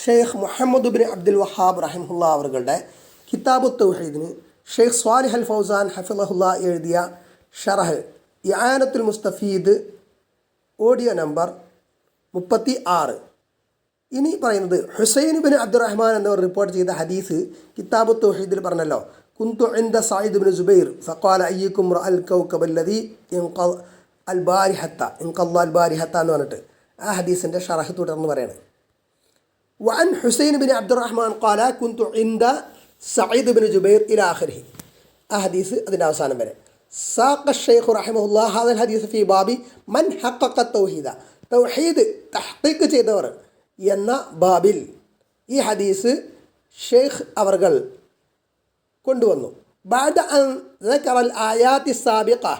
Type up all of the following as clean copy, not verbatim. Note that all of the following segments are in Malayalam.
ഷെയ്ഖ് മുഹമ്മദ് ബിൻ അബ്ദുൽ വഹാബ് റഹിമഹുല്ല അവരുടെ കിതാബു തൗഹീദിന് ഷെയ്ഖ് സ്വാലിഹ് അൽ ഫൗസാൻ ഹഫിളഹുല്ല എഴുതിയ ഷറഹ് ഇആനത്തുൽ മുസ്തഫീദ് ഓഡിയോ നമ്പർ 36. ഇനി പറയുന്നത് ഹുസൈൻ ബിൻ അബ്ദുറഹ്മാൻ എന്നിവർ റിപ്പോർട്ട് ചെയ്ത ഹദീസ് കിതാബു തൗഹീദിൽ പറഞ്ഞല്ലോ, കുന്തു ഇൻദ സഈദ് ബിൻ ജുബൈർ ഫഖാല അയ്യുക്കും റഅൽ കൗകബ അല്ലദീ ഇൻഖദ അൽ ബാരിഹത്ത എന്ന് പറഞ്ഞിട്ട് ആ ഹദീസിൻ്റെ ഷറഹ് തുടർന്ന് പറയാണ്. وعن حسين بن عبد الرحمن قال كنت عند سعيد بن جبير إلى آخره. حديث അതിൻ്റെ അവസാനം വരെ. ساق الشيخ رحمه الله هذا الحديث في باب من حقق التوحيد. തൗഹീദ് തഹ്ഖീഖ് ചെയ്തവർ എന്ന ബാബിൽ ഈ ഹദീസ് ഷെയ്ഖ് അവർകൾ കൊണ്ടുവന്നു. بعد أن ذكر الآيات السابقة,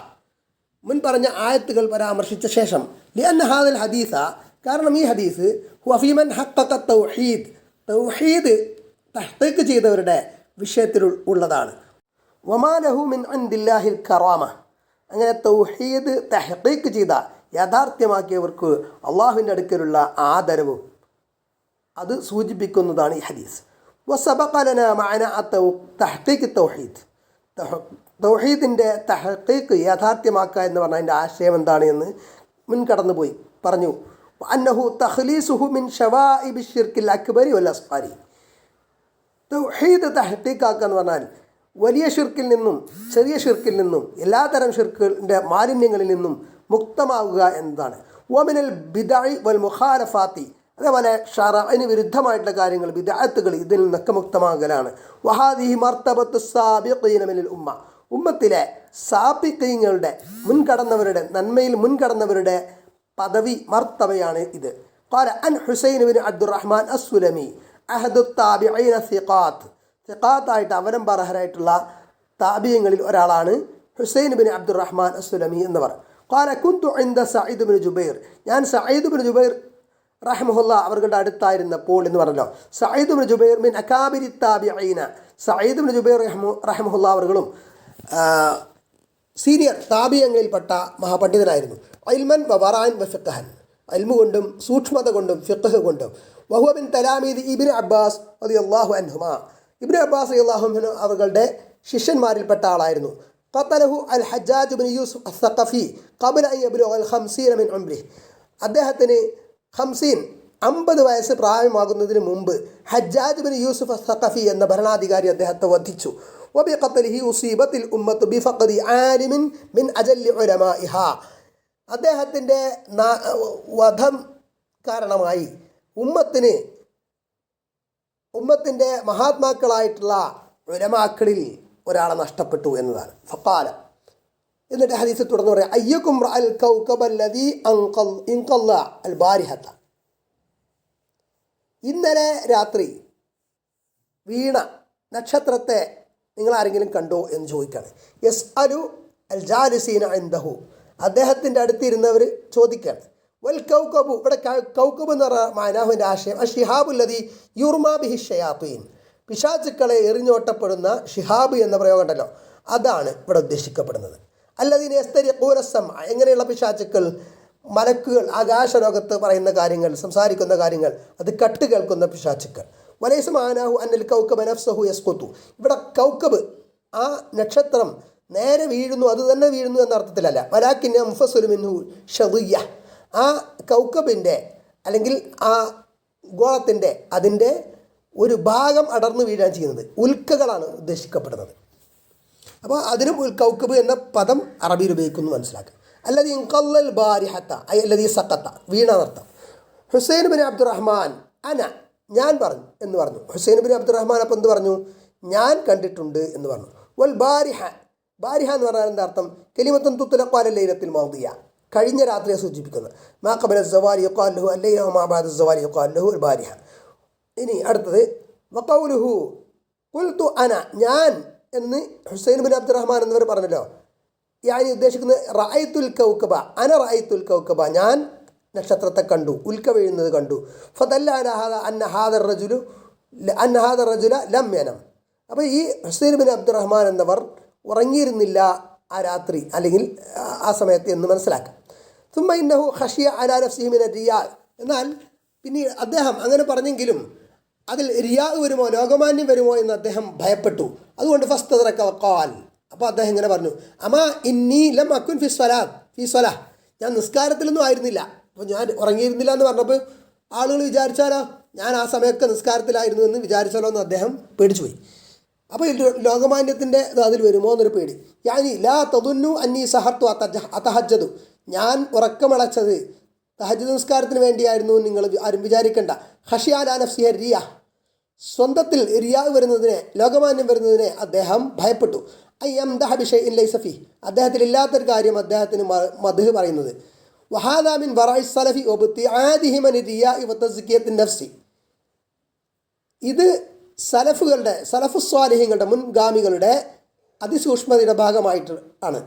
മുൻ പറഞ്ഞ ആയത്തുകൾ പരാമർശിച്ച ശേഷം, لأن هذا الحديث, കാരണം ഈ ഹദീസ് വഫീമൻ ഹഖഖ തൗഹീദ്, തൗഹീദ് തഹ്ഖീഖ് ചെയ്തവരുടെ വിഷയത്തിൽ ഉള്ളതാണ്. വമാ ലഹു മിൻ ഇൻദില്ലാഹിൽ കറാമ, അങ്ങനെ തൗഹീദ് തഹ്ഖീഖ് ചെയ്ത യാഥാർത്ഥ്യമാക്കിയവർക്ക് അള്ളാഹുവിൻ്റെ അടുക്കലുള്ള ആദരവും അത് സൂചിപ്പിക്കുന്നതാണ് ഈ ഹദീസ്. വസബഖ ലനാ മഅന തഹ്ഖീഖ് തൗഹീദ്, തൗഹീദിൻ്റെ തഹ്ഖീഖ് യാഥാർത്ഥ്യമാക്കുക എന്ന് പറഞ്ഞാൽ അതിൻ്റെ ആശയം എന്താണ് എന്ന് മുൻകടന്നു പോയി പറഞ്ഞു. അന്നഹു തഖ്ലീസുഹു മിൻ ശവാഇബി ശിർക്കിൽ അക്ബരി വൽ അസ്ഗരി. തൗഹീദ് തഹ്ഖീഖാക്കുക എന്ന് പറഞ്ഞാൽ വലിയ ഷിർക്കിൽ നിന്നും ചെറിയ ഷിർക്കിൽ നിന്നും എല്ലാതരം ഷിർക്കിൻ്റെ മാലിന്യങ്ങളിൽ നിന്നും മുക്തമാവുക എന്നതാണ്. വമിനൽ ബിദഅ വൽ മുഖാലഫാത്തി, അതേപോലെ ഷറഅന് വിരുദ്ധമായിട്ടുള്ള കാര്യങ്ങൾ ബിദഅത്തുകൾ ഇതിൽ നിന്നൊക്കെ മുക്തമാകലാണ്. വഹാദിഹി മർത്തബത്തു സാബിഖീന മിനൽ ഉമ്മ, ഉമ്മത്തിലെ സാബിഖീങ്ങളുടെ മുൻകടന്നവരുടെ നന്മയിൽ മുൻകടന്നവരുടെ പദവി മർത്തബയാണ് ഇത്. ഖാല അൻ ഹുസൈൻ ബിൻ അബ്ദുറഹ്മാൻ അസ്സുലമി അഹദു താബിഈന സിഖാത്ത്, സിഖാത്തായിട്ട് അവലംബർഹരായിട്ടുള്ള താബിയങ്ങളിൽ ഒരാളാണ് ഹുസൈൻ ബിൻ അബ്ദുറഹ്മാൻ അസ്സുലമി എന്നവർ. ഖാല കുന്തു ഇൻദ സഈദ് ബിൻ ജുബൈർ, ഞാൻ സഈദ് ബിൻ ജുബൈർ റഹിമഹുല്ല അവരുടെ അടുത്തായിരുന്നപ്പോൾ എന്ന് പറഞ്ഞല്ലോ. സഈദ് ബിൻ ജുബൈർ മിൻ അകാബിരി താബിഈന, സഈദ് ബിൻ ജുബൈർ റഹിമഹുല്ല അവர்களுം സീനിയർ താബിയങ്ങളിൽപ്പെട്ട മഹാപണ്ഡിതനായിരുന്നു. ഇൽമൻ വവറാൻ വഫിഖ്ഹൻ, ഇൽമു കൊണ്ടും സൂക്ഷ്മത കൊണ്ടും ഫിഖ്ഹ് കൊണ്ടും. വഹുവ മിൻ തലാമീദ് ഇബ്നു അബ്ബാസ് റളിയല്ലാഹു അൻഹുമാ, ഇബ്നു അബ്ബാസ് റളിയല്ലാഹു അൻഹു അവരുടെ ശിഷ്യന്മാരിൽപ്പെട്ട ആളായിരുന്നു. ഖതലഹു അൽ ഹജ്ജാജ് ബിൻ യൂസുഫ് അസ്സഖഫി ഖബല അൻ യബ്ലുഗ അൽ 50 മിൻ ഉംരിഹി, അദ്ദേഹത്തിന് 50 വയസ്സ് പ്രായമാകുന്നതിന് മുമ്പ് ഹജ്ജാജ് ബിൻ യൂസുഫ് അസ്സഖഫി എന്ന ഭരണാധികാരി അദ്ദേഹത്തെ വധിച്ചു. വബിഖത്ലിഹി ഉസീബത്തിൽ ഉമ്മത്തു ബിഫഖദി ആലിമിൻ മിൻ അജല്ലി ഉലമാഇഹാ, അദ്ദേഹത്തിൻ്റെ വധം കാരണമായി ഉമ്മത്തിൻ്റെ മഹാത്മാക്കളായിട്ടുള്ള ഉലമാക്കളിൽ ഒരാളെ നഷ്ടപ്പെട്ടു എന്നതാണ്. ഫഖാല, എന്നിട്ട് ഹദീസ് തുടർന്ന് പറയാം, അയ്യകും റഅൽ കൗകബ അല്ലദീ ഇൻഖല്ല അൽ ബാരിഹത, ഇന്നലെ രാത്രി വീണ നക്ഷത്രത്തെ നിങ്ങൾ ആരെങ്കിലും കണ്ടോ എന്ന് ചോദിക്കുകയാണ്. യസ് അലു അൽ ജാലിസീന ഇൻദഹു, അദ്ദേഹത്തിൻ്റെ അടുത്തിരുന്നവർ ചോദിക്കുകയാണ്. വൽ കൗകബു, ഇവിടെ കൗകബ് എന്ന് പറഞ്ഞ മാനാഹുവിൻ്റെ ആശയം അഷിഹാബുല്ലദീ യുർമാ ബിഹി ഷയാത്തീൻ, പിശാചുക്കളെ എറിഞ്ഞോട്ടപ്പെടുന്ന ഷിഹാബ് എന്ന പ്രയോഗം ഉണ്ടല്ലോ, അതാണ് ഇവിടെ ഉദ്ദേശിക്കപ്പെടുന്നത്. അല്ലദീന യസ്തരിഖൂന സമഅ, എങ്ങനെയുള്ള പിശാചുക്കൾ? മലക്കുകൾ ആകാശലോകത്ത് പറയുന്ന കാര്യങ്ങൾ, സംസാരിക്കുന്ന കാര്യങ്ങൾ അത് കട്ട് കേൾക്കുന്ന പിശാചുക്കൾ. വലൈസ മാനാഹു അന്നൽ കൗകബ നഫ്സഹു യസ്ഖുതു, ഇവിടെ കൗകബ് ആ നക്ഷത്രം നേരെ വീഴുന്നു, അത് തന്നെ വീഴുന്നു എന്ന അർത്ഥത്തിലല്ല. വലാകിന്ന മുഫസ്സലു മിൻഹു ഷദിയ്യ, ആ കൗകബിൻ്റെ അല്ലെങ്കിൽ ആ ഗോളത്തിൻ്റെ അതിൻ്റെ ഒരു ഭാഗം അടർന്നു വീഴാൻ ചെയ്യുന്നത് ഉൽക്കകളാണ് ഉദ്ദേശിക്കപ്പെടുന്നത്. അപ്പോൾ അതിനും കൗകബ് എന്ന പദം അറബിയിൽ ഉപയോഗിക്കുന്നു മനസ്സിലാക്കുക. അല്ലദീ ഇൻഖല്ലൽ ബാരിഹത ഐ അല്ലദീ സഖത, വീണാനർത്ഥം. ഹുസൈൻ ബിൻ അബ്ദുറഹ്മാൻ അന, ഞാൻ പറഞ്ഞു എന്ന് പറഞ്ഞു. ഹുസൈൻ ബിൻ അബ്ദുറഹ്മാൻ അപ്പം എന്ത് പറഞ്ഞു? ഞാൻ കണ്ടിട്ടുണ്ട് എന്ന് പറഞ്ഞു. വൽ ബാരിഹ, ബാരിഹ എന്ന് പറഞ്ഞാൽ എന്താ അർത്ഥം? കലിമത്തുൻ തുത്ലഖു അല ലൈലത്തിൽ മാദിയ, കഴിഞ്ഞ രാത്രിയെ സൂചിപ്പിക്കുന്നത്. മാ ഖബല സവാലി യുഖാൽ ലഹു അൽ ലൈല വമാ ബഅദ സവാലി യുഖാൽ ലഹു അൽ ബാരിഹ. ഇനി അടുത്തത് വഖൗലുഹു ഖുൽതു അന, ഞാൻ എന്ന് ഹുസൈൻ ബിൻ അബ്ദുറഹ്മാൻ എന്നിവർ പറഞ്ഞല്ലോ. യാനി ഉദ്ദേശിക്കുന്നത് റഅയ്തുൽ കൗകബ, അന റഅയ്തുൽ കൗകബ, ഞാൻ നക്ഷത്രത്തെ കണ്ടു, ഉൽക്ക വീഴുന്നത് കണ്ടു. ഫദല്ല അല ഹാദാ അന്ന ഹാദ റജുല ലം യനം, അപ്പോൾ ഈ ഹുസൈൻ ബിൻ അബ്ദുറഹ്മാൻ എന്നവർ ഉറങ്ങിയിരുന്നില്ല ആ രാത്രി അല്ലെങ്കിൽ ആ സമയത്ത് എന്ന് മനസ്സിലാക്കാം. സുമ്മ ഇന്നഹു ഖശിയ അലാ നഫ്സിഹി മിന റിയാ, എന്നാൽ പിന്നീട് അദ്ദേഹം അങ്ങനെ പറഞ്ഞെങ്കിലും അതിൽ റിയാ വരുമോ, ലോകമാന്യം വരുമോ എന്ന് അദ്ദേഹം ഭയപ്പെട്ടു. അതുകൊണ്ട് ഖാൽ, അപ്പോൾ അദ്ദേഹം ഇങ്ങനെ പറഞ്ഞു, അമാ ഇന്നി ലം അക്കുൻ ഫി സ്വലാ, ഞാൻ നിസ്കാരത്തിലൊന്നും ആയിരുന്നില്ല. അപ്പോൾ ഞാൻ ഉറങ്ങിയിരുന്നില്ല എന്ന് പറഞ്ഞപ്പോൾ ആളുകൾ വിചാരിച്ചാലോ ഞാൻ ആ സമയമൊക്കെ നിസ്കാരത്തിലായിരുന്നു എന്ന് വിചാരിച്ചാലോ എന്ന് അദ്ദേഹം പേടിച്ചു പോയി. അപ്പോൾ ലോകമാന്യത്തിൻ്റെ അതിൽ വരുമോ എന്നൊരു പേടി. യാനി ലാ തദുന്നു അന്നി സഹർത്തു അതഹജ്ജദു, ഞാൻ ഉറക്കമളച്ചത് തഹജ്ജുദ് നിസ്കാരത്തിന് വേണ്ടിയായിരുന്നു നിങ്ങൾ ആരും വിചാരിക്കേണ്ട. ഖശിയാല നഫ്സിഹ റിയ, സ്വന്തത്തിൽ റിയാ വരുന്നതിനെ, ലോകമാന്യം വരുന്നതിനെ അദ്ദേഹം ഭയപ്പെട്ടു. അയ്യംദഹ ബിശൈഇൻ ലൈസ ഫീഹി, അദ്ദേഹത്തിൽ ഇല്ലാത്തൊരു കാര്യം അദ്ദേഹത്തിന് മദ്ഹ് പറയുന്നത്. വഹാദാ മിൻ വറഇ സലഫി വബ്തിആദിഹിം അൻ റിയാഇ വതസ്കിയത്തിൻ നഫ്സി, ഇത് സലഫു സ്വാലിഹീങ്ങളുടെ മുൻഗാമികളുടെ അതിസൂക്ഷ്മതയുടെ ഭാഗമായിട്ട് ആണ്.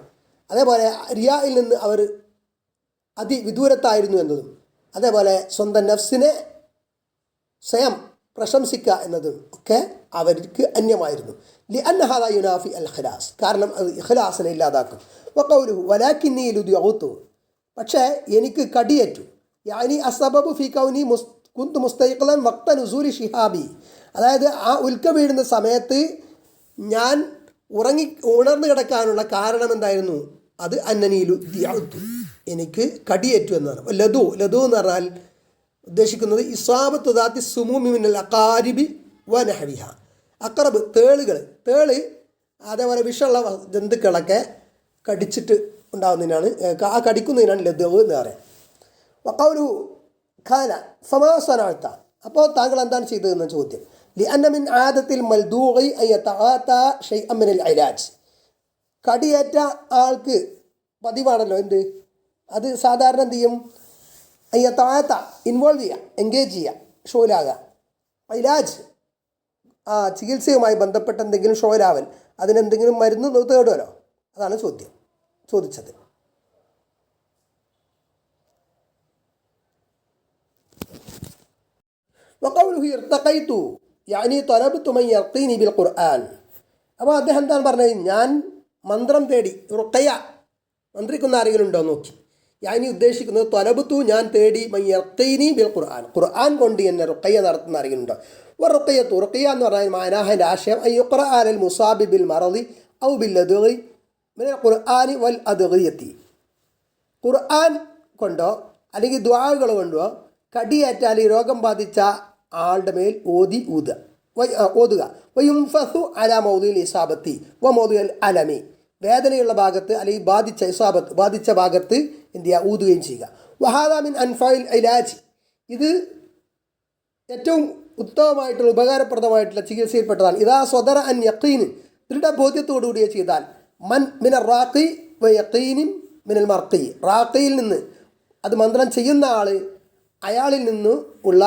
അതേപോലെ റിയായിൽ നിന്ന് അവർ അതിവിദൂരത്തായിരുന്നു എന്നതും, അതേപോലെ സ്വന്തം നഫ്സിനെ സ്വയം പ്രശംസിക്കുക എന്നതും ഒക്കെ അവർക്ക് അന്യമായിരുന്നു. ലിഅന്ന ഹാദാ യുനാഫി അൽ ഖിലാസ്, കാരണം അത് ഇഖ്ലാസിനെ ഇല്ലാതാക്കും. വഖൗലുഹു വലാകിന്നി ലുദിഉതു, പക്ഷേ എനിക്ക് കടിയേറ്റു. യാനി അസ്സബബു ഫീ കൗനി കുന്തു മുസ്തൈഖിലൻ വഖ്ത നുസൂലി ശിഹാബി, അതായത് ആ ഉൽക്ക വീഴുന്ന സമയത്ത് ഞാൻ ഉണർന്നു കിടക്കാനുള്ള കാരണം എന്തായിരുന്നു? അത് അന്നനീലു ദിഅഉതു, എനിക്ക് കടിയേറ്റു എന്നാണ്. ലദു എന്ന് പറഞ്ഞാൽ ഉദ്ദേശിക്കുന്നത് ഇസാബത്ത് ദാത്തി സുമൂമി മിനൽ അഖാരിബി വ നഹ്വിഹ, അഖറബ് തേള് അതേപോലെ വിഷമുള്ള ജന്തുക്കളൊക്കെ കടിച്ചിട്ട് ഉണ്ടാകുന്നതിനാണ്, ആ കടിക്കുന്നതിനാണ് ലദു എന്ന് പറയാം. വഖൗലു ഖാല ഫമാ സനഅത, അപ്പോൾ താങ്കൾ എന്താണ് ചെയ്തതെന്ന ചോദ്യം. ലിഅന്ന മിൻ ആദത്തിൽ മൽദൂഇ അൻ യതആത ഷൈഅൻ മിനൽ ഇലാജ്, കടിയേറ്റ ആൾക്ക് പതിവാണല്ലോ എന്ത്, അത് സാധാരണ എന്ത് ചെയ്യും, അയ്യത്താഴത്ത ഇൻവോൾവ് ചെയ്യുക, എൻഗേജ് ചെയ്യുക, ഷോലാകുക. ഇലാജ് ആ ചികിത്സയുമായി ബന്ധപ്പെട്ട എന്തെങ്കിലും ഷോലാവൽ, അതിനെന്തെങ്കിലും മരുന്ന് തേടുമല്ലോ, അതാണ് ചോദിച്ചത്. വഖൗലുഹു ഇർതഖൈതു യാനി തലബ്തു മൻ യർഖീനി ബിൽ ഖുർആൻ, അപ്പോൾ അദ്ദേഹം എന്താണ് പറഞ്ഞത്, ഞാൻ മന്ത്രം തേടി, റുഖയ്യ മന്ത്രിക്കുന്ന ആരെങ്കിലും ഉണ്ടോ നോക്കി. യാനി ഉദ്ദേശിക്കുന്നത് ത്വലബത്തു, ഞാൻ തേടി, മൻ യർഖീനി ബിൽ ഖുർആൻ കൊണ്ട് എന്നെ റുഖയ്യ നടത്തുന്ന ആരെങ്കിലും ഉണ്ടോ. റുഖയ്യ എന്ന് പറഞ്ഞാൽ മാനാഹൻ്റെ ആശയം അയ്യുഖ്റഅ അലൽ മുസാബി ബിൽ മറദി ഔ ബിൽ അദ്ഗി മിനൽ ഖുർആനി വൽ അദ്ഗിയത്തി, ഖുർആൻ കൊണ്ടോ അല്ലെങ്കിൽ ദുആകൾ കൊണ്ടോ കടിയേറ്റാൽ രോഗം ബാധിച്ച ആളുടെ മേൽ ഓതുക. വയുംഫസു അലാ മൗദിൽ ഇസാബത്തി വ മൗദിൽ അലമി, വേദനയുള്ള ഭാഗത്ത് അല്ലെങ്കിൽ ബാധിച്ച ഭാഗത്ത് എന്ത് ചെയ്യുക, ഊതുകയും ചെയ്യുക. വഹാദാ മിൻ അൻഫാഇൽ ഇലാജ്, ഇത് ഏറ്റവും ഉത്തമമായിട്ടുള്ള ഉപകാരപ്രദമായിട്ടുള്ള ചികിത്സയിൽപ്പെട്ടതാണ്. ഇതാ സ്വദറ അൻ യഖീൻ, ദൃഢബോധ്യത്തോടുകൂടിയ ചെയ്താൽ. മിനൽ റാഖി വ യഖീനിൻ മിനൽ മർഖി, റാഖിയിൽ നിന്ന്, അത് മന്ത്രം ചെയ്യുന്ന ആൾ, അയാളിൽ നിന്ന് ഉള്ള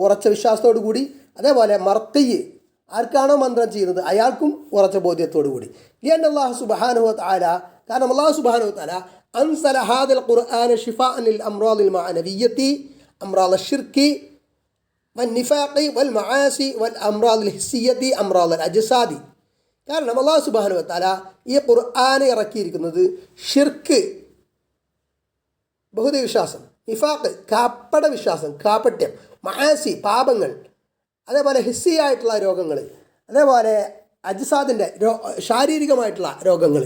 ഉറച്ച വിശ്വാസത്തോടു കൂടി, അതേപോലെ മർഖി ആർക്കാണോ മന്ത്രം ചെയ്യുന്നത് അയാൾക്കും ഉറച്ച ബോധ്യത്തോടു കൂടി. അല്ലാഹു സുബ്ഹാനഹു വ തആല, കാരണം അല്ലാഹു സുബ്ഹാനഹു വ തആല അൻസല ഹാദൽ ഖുർആന ശിഫാഅൻ ലിൽ അംറാദിൽ മഅനവിയ്യത്തി അംറാദ് അശ്ശിർക്കി വൻ നിഫാഖി വൽ മആസി വൽ അംറാദിൽ ഹിസ്സിയ്യത്തി അംറാദൽ അജ്സാദി. കാരണം അല്ലാഹു സുബ്ഹാനഹു വ തആല ഈ ഖുർആനെ ഇറക്കിയിരിക്കുന്നത് ഷിർക്ക്, ബഹുദൈവ വിശ്വാസം, നിഫാഖ് കാപ്പട വിശ്വാസം, കാപ്പട്യം, മആസി പാപങ്ങൾ, അതേപോലെ ഹിസ്സിയായിട്ടുള്ള രോഗങ്ങൾ, അതേപോലെ അജ്സാദിൻ്റെ ശാരീരികമായിട്ടുള്ള രോഗങ്ങൾ,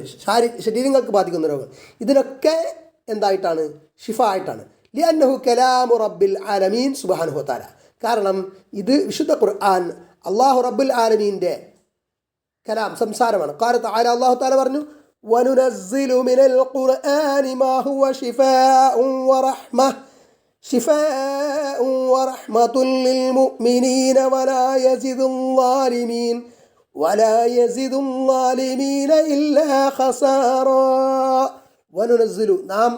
ശരീരങ്ങൾക്ക് ബാധിക്കുന്ന രോഗങ്ങൾ, ഇതിനൊക്കെ എന്തായിട്ടാണ്, ഷിഫ ആയിട്ടാണ്. ലിഅന്നഹു കലാമു റബ്ബിൽ ആലമീൻ സുബ്ഹാനഹു വ തആല, കാരണം ഇത് വിശുദ്ധ ഖുർആൻ അല്ലാഹു റബ്ബുൽ ആലമീൻ്റെ കലാം, സംസാരമാണ്. ഖാല തആല, അല്ലാഹു തആല പറഞ്ഞു, വനുനസ്സിലു മിനൽ ഖുർആനി മാ ഹുവ ശിഫാഉൻ വറഹ്മത്തുൻ ലിൽ മുഅ്മിനീന വലാ യസിദുൽ ളാലിമീന ഇല്ലാ ഖസാറാ. വനുനസ്സിലു, നാം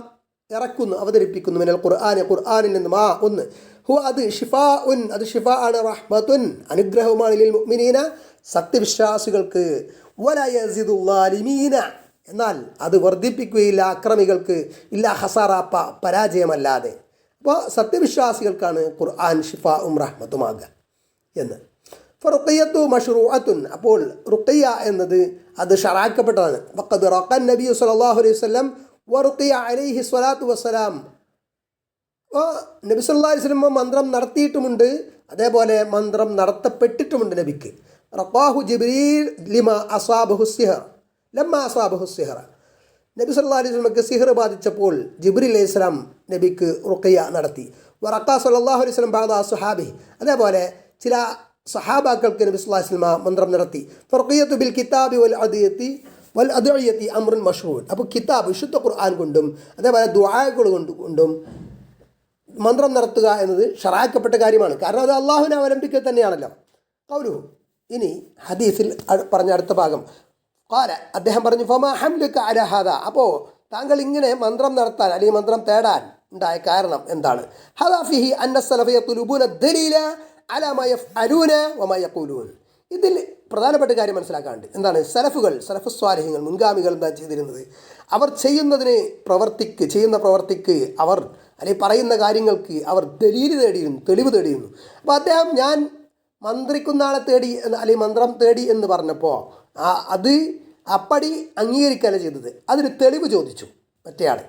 ഇറക്കുന്നു, അവതരിപ്പിക്കുന്നു, മിനൽ ഖുർആനി, ഖുർആനിൽ നിന്ന്, മാ ഒന്ന്, ഹുവ അത്, ഷിഫാഉൻ അത് ഷിഫാ ആണ്, റഹ്മത്തുൻ അനുഗ്രഹവുമാണ്, ലിൽ മുഅ്മിനീന സത്യവിശ്വാസികൾക്ക്, വലാ യസിദുൽ ളാലിമീന എന്നാൽ അത് വർദ്ധിപ്പിക്കുകയില്ല അക്രമികൾക്ക്, ഇല്ല ഖസാറ പരാജയമല്ലാതെ. അപ്പോൾ സത്യവിശ്വാസികൾക്കാണ് ഖുർആൻ ഷിഫാഉം റഹ്മത്തുമാകുക എന്ന്. ഫറുഖിയ്യത്തു മശ്റൂഅത്തുൻ, അപ്പോൾ റുഖിയ്യ എന്നത് അത് ഷറാക്കപ്പെട്ടതാണ്. വഖദ് റഖൻ നബി സല്ലല്ലാഹു അലൈഹി വസല്ലം വറുഖിയ അലൈഹി സ്വലാത്തു വസ്സലാം അപ്പോൾ നബി സല്ലല്ലാഹു അലൈഹി വസല്ലം മന്ത്രം നടത്തിയിട്ടുമുണ്ട്, അതേപോലെ മന്ത്രം നടത്തപ്പെട്ടിട്ടുമുണ്ട് നബിക്ക്. റഖാഹു ജിബ്രീൽ ലിമാ അസ്വാബഹു സിഹർ ലമ്മ അസ്വാബഹു സിഹർ. നബി സല്ലല്ലാഹു അലൈഹി വസല്ലമക്ക് സിഹർ ബാധിച്ചപ്പോൾ ജിബ്രീൽ അലൈഹിസ്സലാം നബിക്ക് റുഖിയ നടത്തി. വറഖാ സല്ലല്ലാഹു അലൈഹി വസല്ലം ബഅദ അസ്ഹാബി, അതേപോലെ ചില സഹാബാക്കൾക്ക് നബി സല്ലല്ലാഹു അലൈഹി വസല്ലം മന്ത്രം നടത്തി. ഫർഖിയത്തു ബിൽ കിതാബി വൽ അദ്ഇയത്തി അംറുൻ മഷ്റൂൻ. അപ്പോൾ കിതാബ് വിശുദ്ധ ഖുർആൻ കൊണ്ടും അതേപോലെ ദുആകൾ കൊണ്ടും മന്ത്രം നടത്തുക എന്നത് ഷറാക്കപ്പെട്ട കാര്യമാണ്. കാരണം അത് അള്ളാഹുവിനെ അവലംബിക്കൽ തന്നെയാണല്ലോ. ഖൗലുഹു, ഇനി ഹദീസിൽ പറഞ്ഞ അടുത്ത ഭാഗം, ഖാല, അദ്ദേഹം പറഞ്ഞു, ഫമാ ഹംലുക അലാ ഹാദാ, അപ്പോൾ താങ്കൾ ഇങ്ങനെ മന്ത്രം നടത്താൻ അല്ലെങ്കിൽ മന്ത്രം തേടാൻ ഉണ്ടായ കാരണം എന്താണ്? ഹദാ ഫിഹി അന്ന സലഫ യത്ലുബൂന ദലീല അലാ മാ യഫ്അലൂന വമാ യഖൂലൂൻ. ഇതിൽ പ്രധാനപ്പെട്ട കാര്യം മനസ്സിലാക്കാണ്ട് എന്താണ്, സലഫ് സ്വാലിഹ്യങ്ങൾ, മുൻഗാമികൾ എന്താ ചെയ്തിരുന്നത്? അവർ ചെയ്യുന്ന പ്രവർത്തിക്ക് അവർ അല്ലെങ്കിൽ പറയുന്ന കാര്യങ്ങൾക്ക് അവർ തെളിവ് തേടിയിരുന്നു. അപ്പോൾ അദ്ദേഹം ഞാൻ മന്ത്രിക്കുന്ന ആളെ തേടി അല്ലെങ്കിൽ മന്ത്രം തേടി എന്ന് പറഞ്ഞപ്പോൾ അത് അപ്പടി അംഗീകരിക്കുകയല്ല ചെയ്തത്, അതിന് തെളിവ് ചോദിച്ചു മറ്റേയാൾ.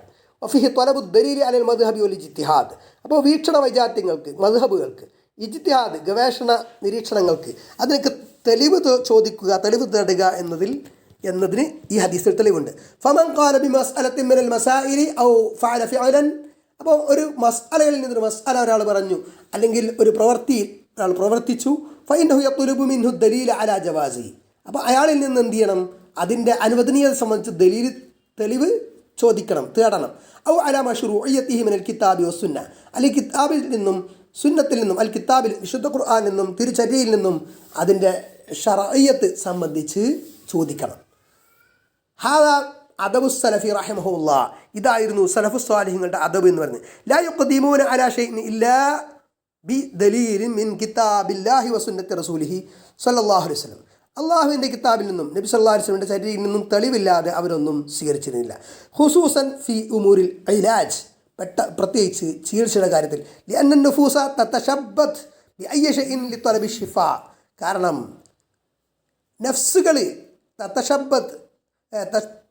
വഫിഹി ത്വലബു ദലീൽ അലൽ മദ്ഹബി വൽ ഇജ്തിഹാദ്. അപ്പോൾ വീക്ഷണ വൈജാത്യങ്ങൾക്ക്, മദ്ഹബുകൾക്ക്, ഇജ്തിഹാദ് ഗവേഷണ നിരീക്ഷണങ്ങൾക്ക് അതിനൊക്കെ തെളിവ് ചോദിക്കുക, തെളിവ് തേടുക എന്നതിന് ഈ ഹദീസിൽ തെളിവുണ്ട്. ഫമൻ ഖാല ബിമസ്അലത്തിൻ മിനൽ മസായിലി ഔ ഫഅല ഫിഅലൻ. അപ്പോൾ ഒരു മസ്അലയിൽ നിന്നൊരു മസ്അല ഒരാൾ പറഞ്ഞു അല്ലെങ്കിൽ ഒരു പ്രവൃത്തി ഒരാൾ പ്രവർത്തിച്ചു, ഫഇന്നഹു യത്ലുബു മിൻഹു ദലീല അലാ ജവാസി. അപ്പോൾ അയാളിൽ നിന്ന് എന്ത് ചെയ്യണം? അതിൻ്റെ അനുവദനീയത സംബന്ധിച്ച് തെളിവ് ചോദിക്കണം, തേടണം. ഔ അലാ മശ്റൂഇയ്യതിഹി മിനൽ കിതാബി വസ്സുന്ന, അല്ലെങ്കിൽ കിതാബിൽ നിന്നും സുന്നത്തിൽ നിന്നും, അൽ കിതാബിൽ വിശുദ്ധ ഖുർആനിൽ നിന്നും തിരുചര്യയിൽ നിന്നും അതിൻ്റെ ശർഇയ്യത്ത് സംബന്ധിച്ച് ചോദിക്കണം. ഹാദാ അദബു സലഫി റഹിമഹുല്ലാ, ഇതായിരുന്നു സലഫു സ്വാലിഹ്യങ്ങളുടെ അദബ് എന്ന് പറയുന്നത്. ലാ യുഖദ്ദിമൂന അലാ ഷൈഇൻ ഇല്ലാ ബി ദലീലിൻ മിൻ കിതാബില്ലാഹി വസുന്നത്തി റസൂലിഹി സ്വല്ലല്ലാഹു അലൈഹി വസല്ലം. അള്ളാഹുവിൻ്റെ കിതാബിൽ നിന്നും നബി സല്ലല്ലാഹു അലൈഹി വസല്ലമയുടെ ചര്യയിൽ നിന്നും തെളിവില്ലാതെ അവരൊന്നും സ്വീകരിച്ചിരുന്നില്ല. ഖുസൂസൻ ഫി ഉമൂരിൽ ഇലാജ്, പ്രത്യേകിച്ച് ചികിത്സയുടെ കാര്യത്തിൽ. ലിഅന്ന നുഫൂസ തതശബ്ബത് ബിഅയ്യി ഷൈഇൻ ലിത്വലബി ശിഫാ, കാരണം നഫ്സുകൾ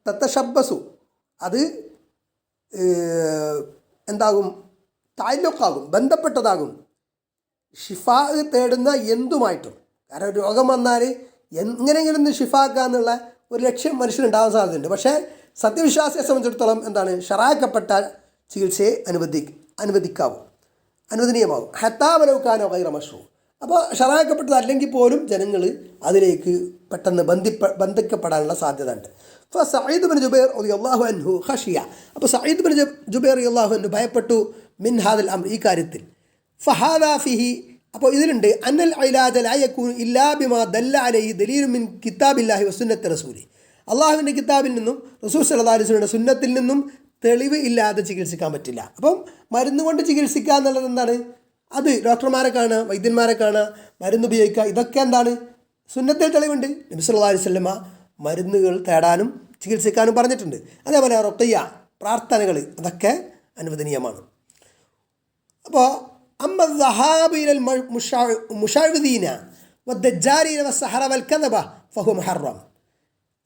തത്തശബ്ബസു അത് എന്താകും? താല്ലുക്കാകും, ബന്ധപ്പെട്ടതാകും ഷിഫാ തേടുന്ന എന്തുമായിട്ടും. കാരണം രോഗം വന്നാൽ എങ്ങനെയെങ്കിലും ഒന്ന് ഷിഫാക്കുക എന്നുള്ള ഒരു ലക്ഷ്യം മനുഷ്യനുണ്ടാകാൻ സാധ്യതയുണ്ട്. പക്ഷേ സത്യവിശ്വാസിയെ സംബന്ധിച്ചിടത്തോളം എന്താണ്? ഷറാക്കപ്പെട്ട ചികിത്സയെ അനുവദനീയമാകും. ഹത്താവലൗക്കാനോ ഗൈറ മശ്റൂ. അപ്പോൾ ഷറാക്കപ്പെട്ടത് അല്ലെങ്കിൽ പോലും ജനങ്ങൾ അതിലേക്ക് പെട്ടെന്ന് ബന്ധിക്കപ്പെടാനുള്ള സാധ്യത ഉണ്ട്. അപ്പോൾ സഈദ് ബിൻ ജുബൈർ റളിയല്ലാഹു അൻഹു ഖശിയ, അപ്പോൾ സഈദ് ബിൻ ജുബൈർ റളിയല്ലാഹു അൻഹു ഭയപ്പെട്ടു, മിൻ ഹാദൽ അംർ, ഈ കാര്യത്തിൽ. ഫഹാദാ ഫിഹി, അപ്പോൾ ഇതിലുണ്ട്, അന്നൽ ഇലാജ ലാ യകൂനു ഇല്ലാ ബിമാ ദല്ല അലൈഹി ദലീലു മിൻ കിതാബില്ലാഹി വസുന്നത്തി റസൂലി. അള്ളാഹുവിൻ്റെ കിതാബിൽ നിന്നും റസൂൽ സല്ലല്ലാഹു അലൈഹി വസല്ലമയുടെ സുന്നത്തിൽ നിന്നും തെളിവ് ഇല്ലാതെ ചികിത്സിക്കാൻ പറ്റില്ല. അപ്പം മരുന്ന് കൊണ്ട് ചികിത്സിക്കുക എന്നുള്ളത് എന്താണ്? അത് ഡോക്ടർമാരെ കാണുക, വൈദ്യന്മാരെ കാണുക, മരുന്ന് ഉപയോഗിക്കുക, ഇതൊക്കെ എന്താണ്? സുന്നത്തിൽ തെളിവുണ്ട്. നബി സല്ലല്ലാഹു അലൈഹി വസല്ലമ മരുന്നുകൾ തേടാനും ചികിത്സിക്കാനും പറഞ്ഞിട്ടുണ്ട്. അതേപോലെ റുഖിയ, പ്രാർത്ഥനകൾ, അതൊക്കെ അനുവദനീയമാണ്. അപ്പോൾ അമ്മ ദഹാബു ഇലൽ മുശാവിദീന വദ്ദജ്ജാലീന വസ്സഹറ വൽകദബ ഫഹു മുഹറം.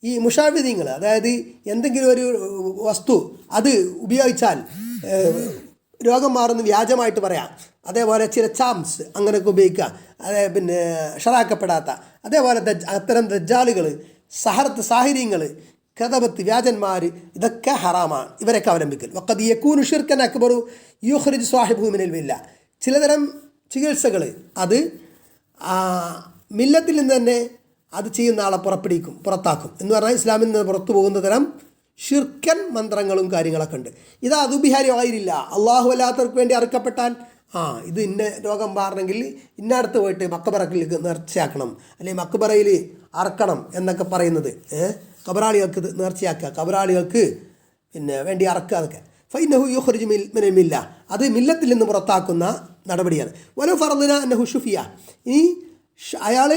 ഈ മുശാവിദീങ്ങൾ, അതായത് എന്തെങ്കിലും ഒരു വസ്തു അത് ഉപയോഗിച്ചാൽ രോഗം മാറുന്ന വ്യാജമായിട്ട് പറയാം, അതേപോലെ ചില ചാംസ് അങ്ങനെയൊക്കെ ഉപയോഗിക്കുക, പിന്നെ ഷറാക്കപ്പെടാത്ത, അതേപോലെ അത്തരം ദജ്ജാലുകൾ, സാഹിര്യങ്ങൾ, കദബത്ത്, വ്യാജന്മാർ, ഇതൊക്കെ ഹറാമാണ്, ഇവരൊക്കെ അവലംബിക്കൽ. വഖദ് യകൂനു ശിർക്കൻ അക്ബറു യുഖ്രിജ് സാഹിബുഹു മിനൽ മില്ല. ചിലതരം ചികിത്സകൾ അത് മില്ലത്തിൽ നിന്ന് തന്നെ അത് ചെയ്യുന്ന ആളെ പുറത്താക്കും എന്ന് പറഞ്ഞാൽ ഇസ്ലാമിൽ നിന്ന് പുറത്തു പോകുന്ന തരം ഷിർക്കൻ മന്ത്രങ്ങളും കാര്യങ്ങളൊക്കെ ഉണ്ട്. ഇത് അതുബിഹാരി ആയിരില്ല, അള്ളാഹു അല്ലാത്തവർക്ക് വേണ്ടി അറുക്കപ്പെട്ടാൽ ഇത് ഇന്ന രോഗം മാറണമെങ്കിൽ ഇന്നടുത്ത് പോയിട്ട് മക്കബറയിലേക്ക് നേർച്ചയാക്കണം, അല്ലെങ്കിൽ മക്കബറയിൽ അറക്കണം എന്നൊക്കെ പറയുന്നത് കബറാളികൾക്ക് നേർച്ചയാക്കുക, കബറാളികൾക്ക് വേണ്ടി അറക്കുക, അതൊക്കെ ഫൈനഹു യുഖ്രിജു മിനൽ മില്ല, അത് മില്ലത്തിൽ നിന്ന് പുറത്താക്കുന്ന നടപടിയാണ്. വലോ ഫർദിന അന്നഹു ഷുഫിയ, ഇനി അയാൾ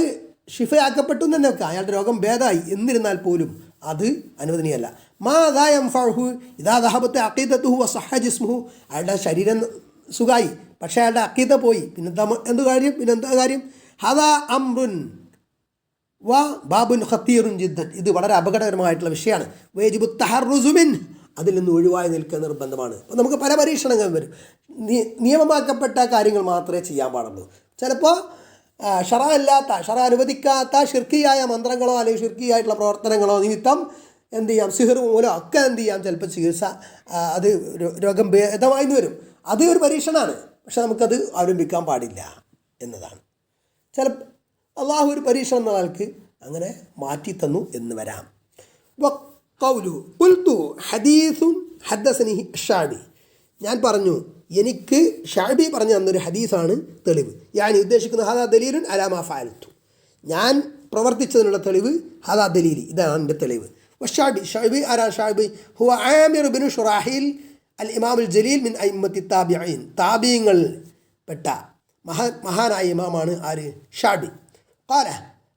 ഷിഫയാക്കപ്പെട്ടു എന്ന് തന്നെ വെക്കുക, അയാളുടെ രോഗം ഭേദമായി എന്നിരുന്നാൽ പോലും അത് അനുവദനീയമല്ല. മാദാ യൻഫഉഹു ഇദാ ദഹബത്ത് അഖീദത്തുഹു വസഹഹ ജിസ്മുഹു, അയാളുടെ ശരീരം സുഖമായി പക്ഷേ അയാളുടെ അഖീദ പോയി, പിന്നെന്താ കാര്യം? ഹദാ അംറുൻ വ ബാബുൻ ഖത്തീറുൻ ജിദ്ദൻ, ഇത് വളരെ അപകടകരമായിട്ടുള്ള വിഷയമാണ്. വയജിബു തഹർറുസു മിൻ, അതിൽ നിന്ന് ഒഴിവായി നിൽക്കുക നിർബന്ധമാണ്. അപ്പോൾ നമുക്ക് പല പരീക്ഷണങ്ങളും വരും. നിയമമാക്കപ്പെട്ട കാര്യങ്ങൾ മാത്രമേ ചെയ്യാൻ പാടുള്ളൂ. ചിലപ്പോൾ ഷറ അനുവദിക്കാത്ത ഷിർക്കിയായ മന്ത്രങ്ങളോ അല്ലെങ്കിൽ ഷിർക്കിയായിട്ടുള്ള പ്രവർത്തനങ്ങളോ നിമിത്തം എന്ത് ചെയ്യാം, സിഹർ മൂലം ഒക്കെ എന്ത് ചെയ്യാം, ചിലപ്പോൾ ചികിത്സ അത് രോഗം ഭേദമായിന്ന് വരും. അത് ഒരു പരീക്ഷണമാണ്. പക്ഷെ നമുക്കത് അവലംബിക്കാൻ പാടില്ല എന്നതാണ്. ചിലപ്പോൾ അള്ളാഹു ഒരു പരീക്ഷണം എന്ന ആൾക്ക് അങ്ങനെ മാറ്റി തന്നു എന്ന് വരാം. വഖൗലു ഖുൽതു ഹദീസുൻ ഹദ്ദസനി ഷഅബി, ഞാൻ പറഞ്ഞു എനിക്ക് ഷഅബി പറഞ്ഞു തന്നൊരു ഹദീസാണ് തെളിവ്. ഞാൻ ഉദ്ദേശിക്കുന്ന ഹാദാ ദലീലുൻ അലാ മാ ഫഅൽതു, ഞാൻ പ്രവർത്തിച്ചതിനുള്ള തെളിവ്, ഹാദാ ദലീലി, ഇതാണ് എൻ്റെ തെളിവ്. വഷഅബി, ഷഅബി ആരാണ്? ഷഅബി ഹുവ ആമിർ ബിൻ ഷുറാഹിൽ അൽ ഇമാമുൽ ജലീൽ മിൻ അയിമ്മത്തി താബിഈൻ, താബിഈങ്ങൾ പെട്ട മഹാനായ ഇമാമാണ് ആര്? ഷഅബി. ഖാല,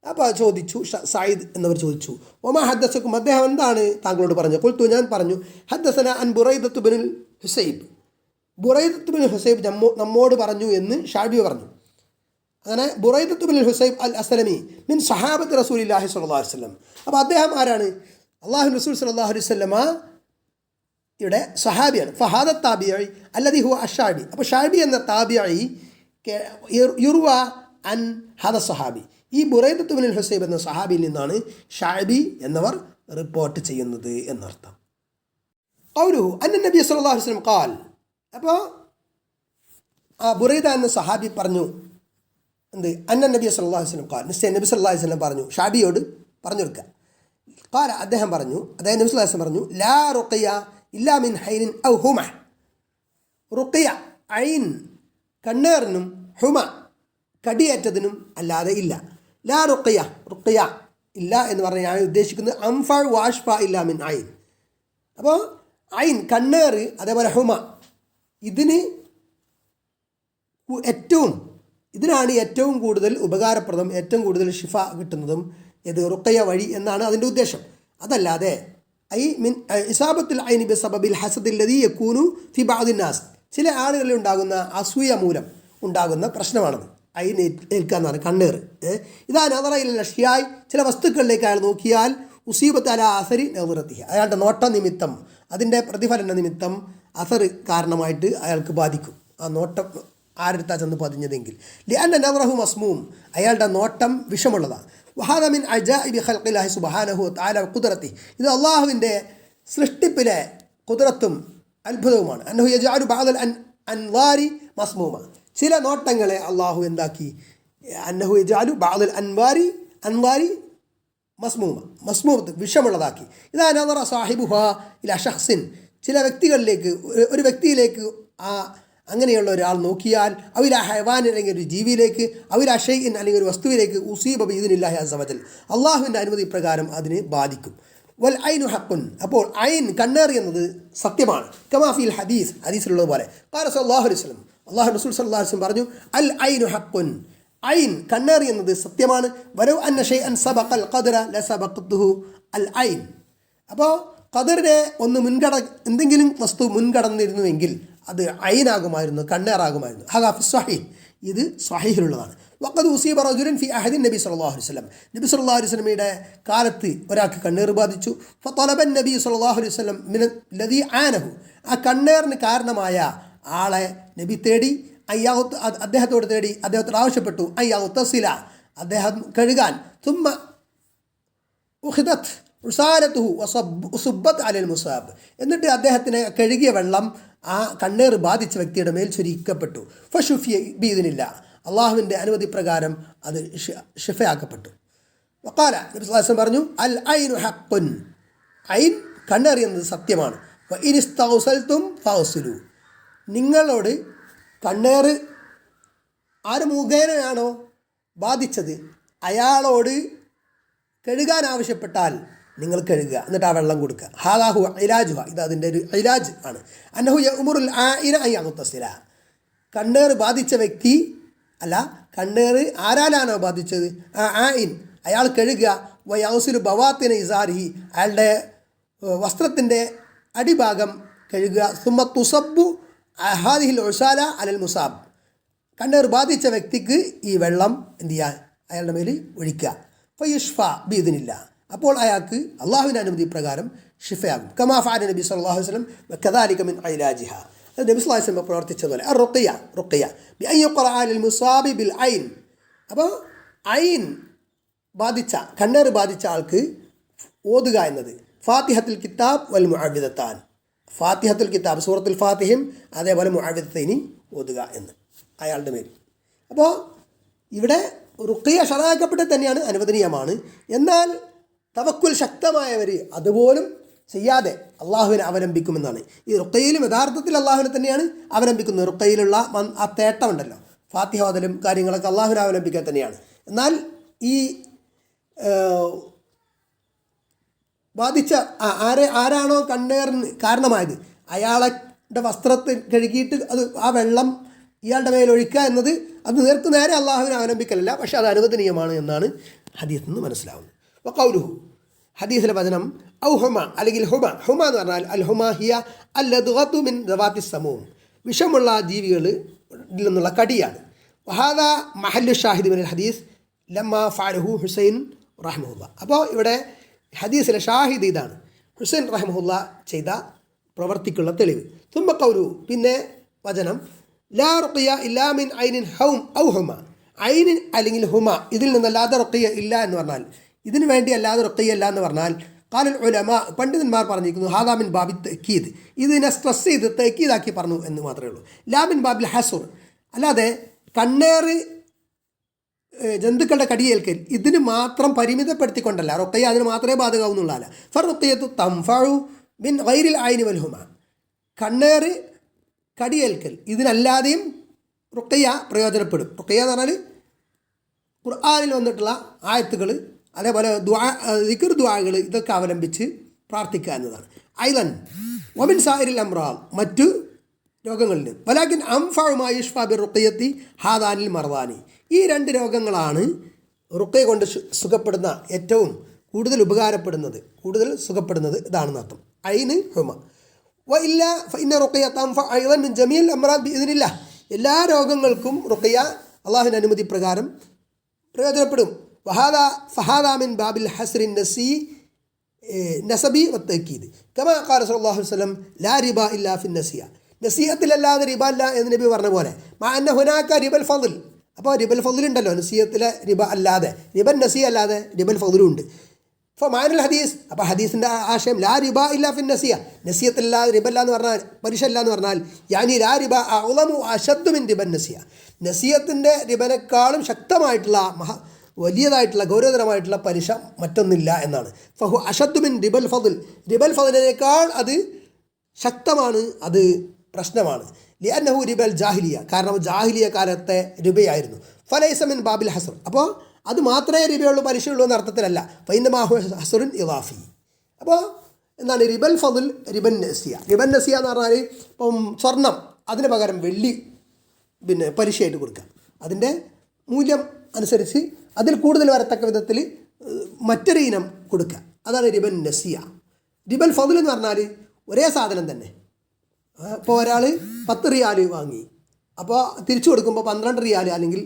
അപ്പോൾ ചോദിച്ചു, സയ്യിദ് എന്നവർ ചോദിച്ചു, ഒമാ ഹദ്ദസക്കും, അദ്ദേഹം എന്താണ് താങ്കളോട് പറഞ്ഞു? ഖുൽതു, ഞാൻ പറഞ്ഞു, ഹദ്ദസന അൻ ബുറൈദത്ത് ബിനുൽ ഹുസൈബ്, ബുറൈദത്ത് ബിൻ ഹുസൈബ് നമ്മോട് പറഞ്ഞു എന്ന് ഷഅബി പറഞ്ഞു. അങ്ങനെ ബുറൈദത്ത് ബിൻ ഹുസൈബ് അൽ അസ്ലമി മിൻ സഹാബത്ത് റസൂലില്ലാഹി സ്വല്ലല്ലാഹു അലൈഹി വസല്ലം. അപ്പോൾ അദ്ദേഹം ആരാണ്? അല്ലാഹു റസൂൽ സ്വല്ലല്ലാഹു അലൈഹി വസല്ലമ യുടെ സഹാബിയാണ്. ഫഹാദ താബിഈ അല്ലദി ഹുവ അഷ്ശഅബി, അപ്പോൾ ഷഅബി എന്ന താബിഈ യുർവ അൻ ഹദ സഹാബി, ഈ ബുറൈദത്ത് ബിൻ ഹുസൈബ് എന്ന സഹാബിയിൽ നിന്നാണ് ഷഅബി എന്നവർ റിപ്പോർട്ട് ചെയ്യുന്നത് എന്നർത്ഥം. ഖൗലുഹു അന്ന നബി സ്വല്ലല്ലാഹു അലൈഹി വസല്ലം ഖാൽ, അപ്പോൾ ആ ബുറൈദ എന്ന സഹാബി പറഞ്ഞു എന്ത്? അന്ന നബി സല്ലല്ലാഹു അലൈഹി വസല്ലം ഖാൽ, നിശ്ചയം നബി സല്ലല്ലാഹു അലൈഹി വസല്ലം പറഞ്ഞു, ഷഅബിയോട് പറഞ്ഞു കൊടുക്കുക. ഖാല, അദ്ദേഹം പറഞ്ഞു, അതായത് നബി സല്ലല്ലാഹു അലൈഹി വസല്ലം പറഞ്ഞു, ലാ റുഖിയ ഇല്ലാ മിൻ ഹൈനിൻ ഔ ഹുമ, റുഖിയ ഐൻ കണ്ണേറിനും ഹുമ കടിയേറ്റതിനും അല്ലാതെ ഇല്ല. ലാ റുഖിയ, റുഖിയ ഇല്ല എന്ന് പറഞ്ഞാൽ ഞാൻ ഉദ്ദേശിക്കുന്നത് അംഫ വാഷ്ഫ ഇല്ല മിൻ ഐൻ. അപ്പോൾ ഐൻ കണ്ണേറ്, അതേപോലെ ഹുമ, ഇതിനാണ് ഏറ്റവും കൂടുതൽ ഉപകാരപ്രദം, ഏറ്റവും കൂടുതൽ ഷിഫ കിട്ടുന്നതും ഇത് റുഖയ വഴി എന്നാണ് അതിൻ്റെ ഉദ്ദേശം. അതല്ലാതെ ഐ മിൻ ഇസാബത്തുൽ ഐനി ബി സബബിൽ ഹസദിൽ ലദീ യകൂനു ഫി ബഅദിൻ നാസ്, ചില ആളുകളിൽ ഉണ്ടാകുന്ന അസൂയ മൂലം ഉണ്ടാകുന്ന പ്രശ്നമാണത്. ഐൻ ഏൽക്കുക എന്നാണ് കണ്ണേറ്. ഇതാ നദറയിൽ ലഷ്യായി, ചില വസ്തുക്കളിലേക്ക് അയാൾ നോക്കിയാൽ ഉസീബത്ത് അല അസരി നദറത്തിഹ, അയാളുടെ നോട്ട നിമിത്തം, അതിൻ്റെ പ്രതിഫലന നിമിത്തം അസർ കാരണമായിട്ട് അയാൾക്ക് ബാധിക്കും. ആ നോട്ടം ആരെടുത്താ ചെന്ന് പതിഞ്ഞതെങ്കിൽ ലിഅന്ന നദറഹു മസ്മൂം, അയാളുടെ നോട്ടം വിഷമുള്ളതാണ്. വഹാദ മിൻ അജാഇബി ഖൽഖില്ലാഹി സുബ്ഹാനഹു വതആല ഖുദ്റതി, ഇത് അല്ലാഹുവിൻ്റെ സൃഷ്ടിപ്പിലെ ഖുദ്റത്തും അത്ഭുതവുമാണ്. അന്നഹു യജഅലു ബഅദൽ അൻവാരി മസ്മൂമ, ചില നോട്ടങ്ങളെ അള്ളാഹു എന്താക്കി? അന്നഹു യജഅലു ബഅദൽ അൻവാരി മസ്മൂമത്ത് വിഷമുള്ളതാക്കി. ഇതാ നദറ സാഹിബുഹ ഇലാ ഷഖ്സിൻ, ചില വ്യക്തികളിലേക്ക്, ഒരു വ്യക്തിയിലേക്ക് അങ്ങനെയുള്ള ഒരാൾ നോക്കിയാൽ, അവില ഹൈവാൻ അല്ലെങ്കിൽ ഒരു ജീവിയിലേക്ക്, അവില ഷൈഇൻ അല്ലെങ്കിൽ ഒരു വസ്തുവിലേക്ക്, ഉസീബ ബിഇദ്നില്ലാഹി അസ്സ വജൽ, അള്ളാഹുവിൻ്റെ അനുമതി പ്രകാരം അതിനെ ബാധിക്കും. വൽ ഐനു ഹഖുൻ, അപ്പോൾ ഐൻ കണ്ണേറി എന്നത് സത്യമാണ്. കമാ ഫിൽ ഹദീസിലുള്ളത് പോലെ ഖാല സല്ലല്ലാഹു അലൈഹി വസല്ലം, അല്ലാഹു റസൂൽ സല്ലല്ലാഹു അലൈഹി വസല്ലം പറഞ്ഞു, അൽ ഐനു ഹഖുൻ, ഐൻ കണ്ണേറി എന്നത് സത്യമാണ്. വലൗ അന്ന ഷൈഅൻ സബഖൽ ഖദറ ലസബഖതുഹു അൽ ഐൻ, അപ്പോൾ ഖദറിനെ എന്തെങ്കിലും വസ്തു മുൻകടന്നിരുന്നുവെങ്കിൽ അത് ഐനാകുമായിരുന്നു, കണ്ണേറാകുമായിരുന്നു. ഹദാ ഫി സ്വഹീഹ്, ഇത് സ്വഹീഹിലുള്ളതാണ്. വഖദ് ഉസീബ റജുലൻ ഫി അഹദി നബി സല്ലല്ലാഹു അലൈഹി വസല്ലം, നബി സല്ലല്ലാഹു അലൈഹി വസല്ലമയുടെ കാലത്ത് ഒരാൾക്ക് കണ്ണേറ് ബാധിച്ചു. ഫതലബൻ നബി സല്ലല്ലാഹു അലൈഹി വസല്ലം മിൻ ലദി ആനഹു, ആ കണ്ണേറിന് കാരണമായ ആളെ നബി തേടി, അദ്ദേഹത്തോട് തേടി, അദ്ദേഹത്തോട് ആവശ്യപ്പെട്ടു, അയ്യാസില, അദ്ദേഹം കഴുകാൻ. തുമ്മ ഉഖിദത് ഉസാലത്തുഹു വസുബ്ബത്ത് അലൽ മുസാബ്, എന്നിട്ട് അദ്ദേഹത്തിന് കഴുകിയ വെള്ളം ആ കണ്ണേറ് ബാധിച്ച വ്യക്തിയുടെ മേൽ ചൊരിക്കപ്പെട്ടു. ഫഷുഫിയ ബീദിനില്ല, അള്ളാഹുവിൻ്റെ അനുമതി പ്രകാരം അത് ഷിഫയാക്കപ്പെട്ടു. വഖാല, നബി സല്ലല്ലാഹു അലൈഹി വസല്ലം പറഞ്ഞു, അൽ ഐനു ഹഖ്ഖുൻ, ഐൻ കണ്ണേറിയെന്നത് സത്യമാണ്. വഇനിസ്തഗ്സൽതും ഫഗ്സിലു, നിങ്ങളോട് കണ്ണേറ് ആര് മുഖേനയാണോ ബാധിച്ചത് അയാളോട് കഴുകാൻ ആവശ്യപ്പെട്ടാൽ നിങ്ങൾ കഴുകുക, എന്നിട്ട് ആ വെള്ളം കൊടുക്കുക. ഹാദാഹു ഇലാജുഹ, ഇത് അതിൻ്റെ ഒരു ഇലാജ് ആണ്. അന്നഹു യഅ്മുറുൽ ആഇന അൻ യഗ്തസില, കണ്ണേറ് ബാധിച്ച വ്യക്തി അല്ല, കണ്ണേറ് ആരാലാണോ ബാധിച്ചത് ആ ആയിൻ അയാൾ കഴുകുക. വയഗ്സിലു ബവാത്തിന ഇസാരിഹി, അയാളുടെ വസ്ത്രത്തിൻ്റെ അടിഭാഗം കഴുകുക. സുമ്മ തുസബ്ബു ഹാദിഹിൽ ഉസാല അലൽ മുസാബ്, കണ്ണേറ് ബാധിച്ച വ്യക്തിക്ക് ഈ വെള്ളം എന്ത് ചെയ്യുക, അയാളുടെ മേൽ ഒഴിക്കുക. ഫയുഷ്ഫ ബിഇദ്നില്ല, അപ്പോൾ അയാൾക്ക് അള്ളാഹുവിൻ്റെ അനുമതി പ്രകാരം ഷിഫയാകും. കമാ ഫഅല നബി സല്ലല്ലാഹു അലൈഹി വസല്ലം വകദാലിക മിൻ ഇലാജിഹ. നബി സല്ലല്ലാഹു അലൈഹി വസല്ലം പ്രവർത്തിച്ചതുപോലെ റുഖിയ ബി അൻ യുഖറഅ ലിൽ മുസാബി ബിൽ ഐൻ. അപ്പോൾ ഐൻ ബാധിച്ച കണ്ണേറ് ബാധിച്ച ആൾക്ക് ഓതുക എന്നത് ഫാത്തിഹത്തുൽ കിതാബ് വൽ മുഅവ്വിദത്താൻ, ഫാത്തിഹത്തുൽ കിതാബ് സൂറത്തുൽ ഫാത്തിഹയും അതേപോലെ മുഅവ്വിദത്തൈനി ഓതുക എന്ന് അയാളുടെ മേൽ. അപ്പോൾ ഇവിടെ റുഖിയ ശറഅാക്കപ്പെട്ടത് തന്നെയാണ്, അനുവദനീയമാണ്. എന്നാൽ തവക്കുൽ ശക്തമായവർ അതുപോലും ചെയ്യാതെ അള്ളാഹുവിനെ അവലംബിക്കുമെന്നാണ്. ഈ റുഖയിലും യഥാർത്ഥത്തിൽ അള്ളാഹുവിനെ തന്നെയാണ് അവലംബിക്കുന്നത്. റുഖയിലുള്ള ആ തേട്ടമുണ്ടല്ലോ, ഫാത്തിഹ ഓതലും കാര്യങ്ങളൊക്കെ അള്ളാഹുവിനെ അവലംബിക്കാൻ തന്നെയാണ്. എന്നാൽ ഈ ബാധിച്ച ആരാണോ കണ്ണേറിന് കാരണമായത് അയാളുടെ വസ്ത്രത്തിൽ കഴുകിയിട്ട് ആ വെള്ളം ഇയാളുടെ മേലൊഴിക്കുക എന്നത് അത് നേരെ അള്ളാഹുവിനെ അവലംബിക്കലല്ല, പക്ഷേ അത് അനുവദനീയമാണ് എന്നാണ് ഹദീസിൽ നിന്ന് മനസ്സിലാവുന്നത്. വഖൗലുഹു, ഹദീസിലെ വചനം ഔ ഹുമ അല്ലെങ്കിൽ ഹുമ എന്ന് പറഞ്ഞാൽ അൽ ഹുമ ഹിയ അല്ലദ്ഗതു മിൻ ദവാത്തി സമൂം, വിഷമുള്ള ജീവികളിൽ നിന്നുള്ള കടിയാണ്. വഹാദ മഹല്ലു ഷാഹിദ് മിനൽ ഹദീസ് ലമ്മ ഫഅലഹു ഹുസൈൻ റഹ്മഹുല്ലാ. അപ്പോൾ ഇവിടെ ഹദീസിലെ ഷാഹിദ് ഇതാണ്, ഹുസൈൻ റഹ്മഹുല്ലാ ചെയ്ത പ്രവർത്തിക്കുള്ള തെളിവ്. തുമ്മ ഖൗലു, പിന്നെ വചനം ലാ റുഖിയ ഇല്ലാ മിൻ ഐനിൻ ഹൗം ഔ ഹുമ, ഐനിൻ അല്ലെങ്കിൽ ഹുമ ഇതിൽ നിന്നല്ലാതെ റുഖിയ ഇല്ല എന്ന് പറഞ്ഞാൽ, ഇതിനു വേണ്ടി അല്ലാതെ റുഖിയ ഇല്ല എന്ന് പറഞ്ഞാൽ ഖാലൽ ഉലമ, പണ്ഡിതന്മാർ പറഞ്ഞിരിക്കുന്നു ഹാദാ മിൻ ബാബി തഅക്കീദ്, ഇതിനെ സ്ട്രെസ് ചെയ്ത് തഅക്കീദാക്കി പറഞ്ഞു എന്ന് മാത്രമേ ഉള്ളൂ. ലാ മിൻ ബാബിൽ ഹസുർ, അല്ലാതെ കണ്ണേറ് ജന്തുക്കളുടെ കടിയേൽക്കൽ ഇതിന് മാത്രം പരിമിതപ്പെടുത്തിക്കൊണ്ടല്ല, റുഖിയ അതിന് മാത്രമേ ബാധകമാവുന്നുള്ളതല്ല. ഫറുഖിയത്തു തൻഫഉ മിൻ ഗൈരിൽ ഐനി വൽ ഹുമ, കണ്ണേറ് കടിയേൽക്കൽ ഇതിനല്ലാതെയും റുഖിയ പ്രയോജനപ്പെടും. റുഖിയ എന്ന് പറഞ്ഞാൽ ഖുർആനിൽ വന്നിട്ടുള്ള ആയത്തുകൾ, അതേപോലെ ദിക്ർ ദുആകൾ ഇതൊക്കെ അവലംബിച്ച് പ്രാർത്ഥിക്കുക എന്നതാണ്. ഐലൻ വമിൻ സായിരിൽ അംറാദ്, മറ്റു രോഗങ്ങളിൽ. വലാകിൻ അംഫഉ മാ യുഷ്ഫാ ബി റുഖിയത്തി ഹാദാനിൽ മർദാനി, ഈ രണ്ട് രോഗങ്ങളാണ് റുഖിയ കൊണ്ട് സുഖപ്പെടുന്ന ഏറ്റവും കൂടുതൽ ഉപകാരപ്പെടുന്നത്, കൂടുതൽ സുഖപ്പെടുന്നത് ഇതാണെന്ന് അർത്ഥം. ഐന് ഹുമ വ ഇല്ല ഫഇന്ന റുഖിയ തൻഫഉ ഐളൻ മിൻ ജമീൽ അംറാദ് ബിഇദ്നില്ലാഹ്, എല്ലാ രോഗങ്ങൾക്കും റുഖിയ അള്ളാഹുവിൻ്റെ അനുമതി പ്രകാരം പ്രയോജനപ്പെടും. ഫഹാദ മിൻ ബാബിൽ ഹസ്രിൻ നസബി വത്തഅക്കീദ് കമാ ഖാല സല്ലല്ലാഹു അലൈഹി വസല്ലം ലാ റിബ ഇല്ലാ ഫിൻ നസിയ, നസിയത്തിലല്ലാതെ റിബ അല്ല എന്ന് നബി പറഞ്ഞ പോലെ. മാ അന്ന ഹുനാക റിബൽ ഫضൽ, അപ്പോൾ റിബൽ ഫضൽ ഉണ്ടല്ലോ, നസിയത്തിലെ റിബ അല്ലാതെ, റിബൻ നസിയ അല്ലാതെ റിബൽ ഫضലും ഉണ്ട്. അപ്പോൾ മാനുൽ ഹദീസ്, അപ്പോൾ ഹദീസിൻ്റെ ആശയം ലാ റിബ ഇല്ലാ ഫിൻ നസിയ, നസിയത്തിലല്ലാതെ റിബ അല്ല എന്ന് പറഞ്ഞാൽ, പലിശ അല്ല എന്ന് പറഞ്ഞാൽ യാനി ലാ റിബ അഅ്ളമു അശദ്ദു മിൻ റിബൻ നസിയ, നസിയത്തിൻ്റെ റിബനേക്കാളും ശക്തമായിട്ടുള്ള വലിയതായിട്ടുള്ള ഗൗരവതരമായിട്ടുള്ള പലിശ മറ്റൊന്നില്ല എന്നാണ്. ഫഹു അശദ്ദു മിൻ റിബൽ ഫضൽ, റിബൽ ഫضലിനേക്കാൾ അത് ശക്തമാണ്, അത് പ്രശ്നമാണ്. ലിഅന്നഹു റിബൽ ജാഹിലിയ, കാരണം ജാഹിലിയ കാലത്തെ റിബയായിരുന്നു. ഫലൈസ മിൻ ബാബിൽ ഹസ്ർ, അപ്പോൾ അത് മാത്രമേ റിബയുള്ളൂ, പലിശയുള്ളൂ എന്ന അർത്ഥത്തിലല്ല. ഫൈന്നമാഹു ഹസ്റുൻ ഇളാഫി. അപ്പോൾ എന്താണ് റിബൽ ഫضൽ, റിബൻ നസിയ. റിബൻ നസിയ എന്ന് പറഞ്ഞാൽ ഇപ്പം സ്വർണം, അതിന് പകരം വെള്ളി പിന്നെ പലിശയായിട്ട് കൊടുക്കുക, അതിൻ്റെ മൂല്യം അനുസരിച്ച് അതിൽ കൂടുതൽ വരത്തക്ക വിധത്തിൽ മറ്റൊരു ഇനം കൊടുക്കുക, അതാണ് റിബൻ നസിയ. റിബൽ ഫضൽ എന്ന് പറഞ്ഞാൽ ഒരേ സാധനം തന്നെ, ഇപ്പോൾ ഒരാൾ 10 റിയാൽ വാങ്ങി, അപ്പോൾ തിരിച്ചു കൊടുക്കുമ്പോൾ 12 റിയാൽ അല്ലെങ്കിൽ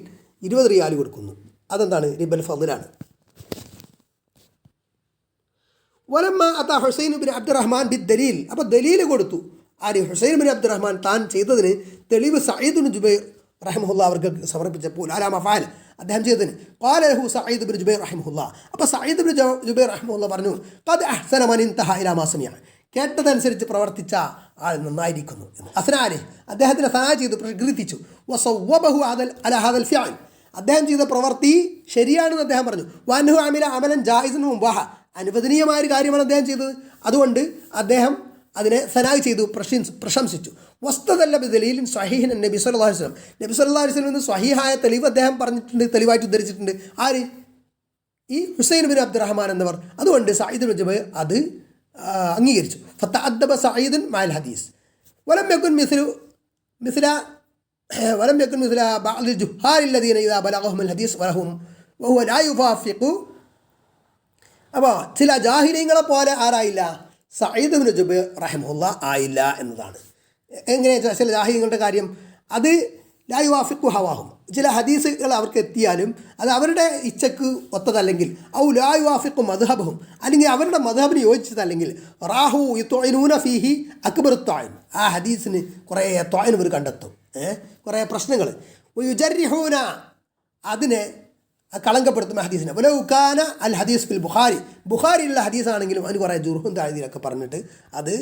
20 റിയാൽ കൊടുക്കുന്നു, അതെന്താണ് റിബൽ ഫضലാണ്. വലമ്മ അത ഹുസൈൻ ബിൻ അബ്ദുറഹ്മാൻ ബി ദലീൽ, അപ്പോൾ ദലീൽ കൊടുത്തു ആര്, ഹുസൈൻ ബിൻ അബ്ദുറഹ്മാൻ താൻ ചെയ്തതിന് തെളിവ് സഈദ് ബിൻ ജുബൈർ റഹിമഹുല്ലാ അവർക്ക് സമർപ്പിച്ചപ്പോൾ അലാ മഫാൽ അദ്ദേഹം ചെയ്തതിന് ഖാല ലഹു സഈദ് ബിൻ ജുബൈർ റഹിമഹുല്ലാ, അപ്പോൾ സഈദ് ബിൻ ജുബൈർ റഹിമഹുല്ലാ പറഞ്ഞു ഖദ് അഹ്സന മൻ ഇൻതഹ ഇലാ മാ സമിഅ, കേട്ടതനുസരിച്ച് പ്രവർത്തിച്ച ആൾ നന്നായിരിക്കുന്നു എന്ന്. അസ്നാനെ അദ്ദേഹത്തിന് സനാ ചെയ്തു, പ്രകീർത്തിച്ചു. വസവ്വബഹു അലാ ഹാദൽ ഫിഅൽ, അദ്ദേഹം ചെയ്ത പ്രവൃത്തി ശരിയാണെന്ന് അദ്ദേഹം പറഞ്ഞു. വഅൻഹു അമില അമലൻ ജായിസൻ മുബാഹ, അനുവദനീയമായ ഒരു കാര്യമാണ് അദ്ദേഹം ചെയ്തത്, അതുകൊണ്ട് അദ്ദേഹം അതിനെ സനാഹ് ചെയ്തു, പ്രശംസിച്ചു. വസ്തദല്ല ബിദലീലിൻ സ്വഹീഹിൻ നബി സല്ലല്ലാഹു അലൈഹി വസല്ലം, നബി സല്ലല്ലാഹു അലൈഹി വസല്ലം സ്വഹീഹായ തെളിവ് അദ്ദേഹം പറഞ്ഞിട്ടുണ്ട്, തെളിവായിട്ട് ഉദ്ധരിച്ചിട്ടുണ്ട്. ആര്? ഈ ഹുസൈൻ ബിൻ അബ്ദുറഹ്മാൻ എന്നവർ. അതുകൊണ്ട് സഈദ് ബിൻ ജുബൈർ അത് അംഗീകരിച്ചു. ഫതഅദ്ദബ സഈദുൻ മഅൽ ഹദീസ് വലം യകുൻ മിസ്ല ബഅദ് ജുഹാൽ الذين اذا بلغهم الحديث وهو لا يوافق. അപ്പോൾ ചില ജാഹിലീങ്ങളെ പോലെ ആരായില്ല, സഈദ് ബിൻ ജുബൈർ റഹിമഹുല്ലാ ആയില്ല എന്നതാണ്. എങ്ങനെ ചില ജാഹിലീങ്ങളുടെ കാര്യം, അത് ലാ യുവാഫിഖു ഹവാഹും, ചില ഹദീസുകൾ അവർക്ക് എത്തിയാലും അത് അവരുടെ ഇച്ഛക്ക് ഒത്തതല്ലെങ്കിൽ, ഔ ലാ യുവാഫിഖു മദ്ഹബഹും, അല്ലെങ്കിൽ അവരുടെ മദ്ഹബിന് യോജിച്ചതല്ലെങ്കിൽ, റാഹു യുത്വഇനൂന ഫീഹി അക്ബർ ത്വായിൻ, ആ ഹദീസിന് കുറേ ത്വായിൻ ഇവർ കണ്ടെത്തും, കുറേ പ്രശ്നങ്ങൾ. യുജർരിഹൂന, അതിനെ കളങ്കപ്പെടുത്തുന്ന ഹദീസിനെ. വലൗകാന അൽ ഹദീസ് ഫിൽ ബുഖാരിയിലുള്ള ഹദീസാണെങ്കിലും അതിന് കുറേ ജുർഹും താഴ്തിയിലൊക്കെ പറഞ്ഞിട്ട് അത്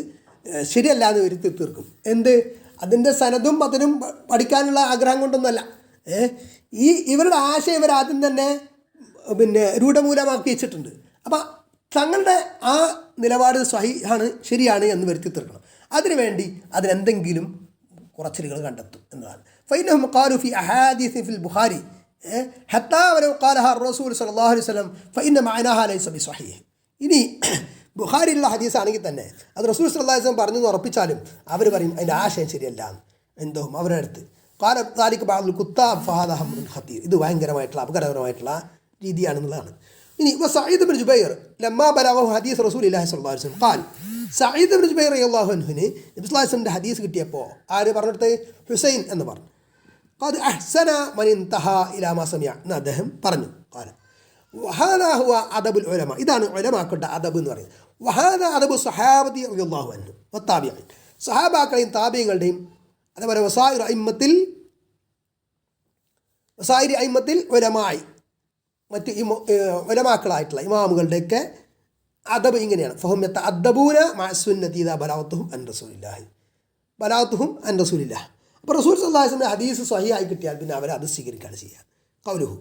ശരിയല്ല എന്ന് വരുത്തി തീർക്കും. എന്ത്, അതിൻ്റെ സനദും പതനും പഠിക്കാനുള്ള ആഗ്രഹം കൊണ്ടൊന്നുമല്ല. ഇവരുടെ ആശയം ഇവരാദ്യം തന്നെ രൂഢമൂലമാക്കി വെച്ചിട്ടുണ്ട്. അപ്പം തങ്ങളുടെ ആ നിലപാട് സ്വഹീഹാണ്, ശരിയാണ് എന്ന് വരുത്തി തീർക്കണം. അതിനുവേണ്ടി അതിനെന്തെങ്കിലും കുറച്ചിലുകൾ കണ്ടെത്തും എന്നതാണ്. ഫൈനഹും ഖാലു ഫി അഹാദീസ് ഫിൽ ബുഖാരി ഹത്താ വലൗ ഖാലഹ റസൂൽ സല്ലല്ലാഹു അലൈഹി വസല്ലം ഫഇന്ന മഅനാഹ ലൈസ ബിസ്വഹീഹ്. ഇനി ബുഖാരിയിലുള്ള ഹദീസാണെങ്കിൽ തന്നെ അത് റസൂൽ സല്ലല്ലാഹു അലൈഹി വസല്ലം പറഞ്ഞെന്ന് ഉറപ്പിച്ചാലും അവർ പറയും അതിൻ്റെ ആശയം ശരിയല്ല. എന്തോ അവരുടെ അടുത്ത് ഖാല ദാലിക ബഅദുൽ കുത്താബ് ഫഹാദ ഹംറുൻ ഖതീർ, ഇത് ഭയങ്കരമായിട്ടുള്ള അപകടകരമായിട്ടുള്ള രീതിയാണെന്നുള്ളതാണ്. ഇനി സഈദ് ഇബ്നു ജുബൈർ ലമ്മാ ബലഗഹു ഹദീസ് റസൂലുള്ളാഹി സ്വല്ലല്ലാഹു അലൈഹി വസല്ലം ഖാൽ, സഈദ് ഇബ്നു ജുബൈർ റളിയല്ലാഹു അൻഹുവിന് നബി സല്ലല്ലാഹു അലൈഹി വസല്ലം ഹദീസ് കിട്ടിയപ്പോൾ ആര് പറഞ്ഞിട്ട്, ഹുസൈൻ എന്ന് പറഞ്ഞു. ഖദ് അഹ്സന മൻ ഇൻതഹ ഇലാ മാ സമിഅ എന്ന് അദ്ദേഹം പറഞ്ഞു. ഖാല വഹാദാ ഹുവ അദബുൽ ഉലമ, ഇതാണ് ഉലമാക്കളുടെ അദബ് എന്ന് പറയുന്നത്. വഹാദാ അദബു സ്വഹാബതി റളിയല്ലാഹു അൻഹു വത്താബിഈൻ, സ്വഹാബാക്കളെയും താബിഈങ്ങളുടെയും അതേപോലെ വസായിർ അയിമ്മത്തിൽ ഉലമായി, മറ്റ് ഉലമാക്കളായിട്ടുള്ള ഇമാമുകളുടെയൊക്കെ അദബ് ഇങ്ങനെയാണ്. ഫഹും യതഅദ്ദബൂന മഅ സുന്നതി ഇദാ ബലഗതുഹും അൻ റസൂലില്ലാഹി. അപ്പോൾ റസൂൽ സല്ലല്ലാഹു അലൈഹി വസല്ലം ഹദീസ് സ്വഹീഹായി കിട്ടിയാൽ പിന്നെ അവർ അത് സ്വീകരിക്കുകയാണ് ചെയ്യുക. ഖൗലുഹു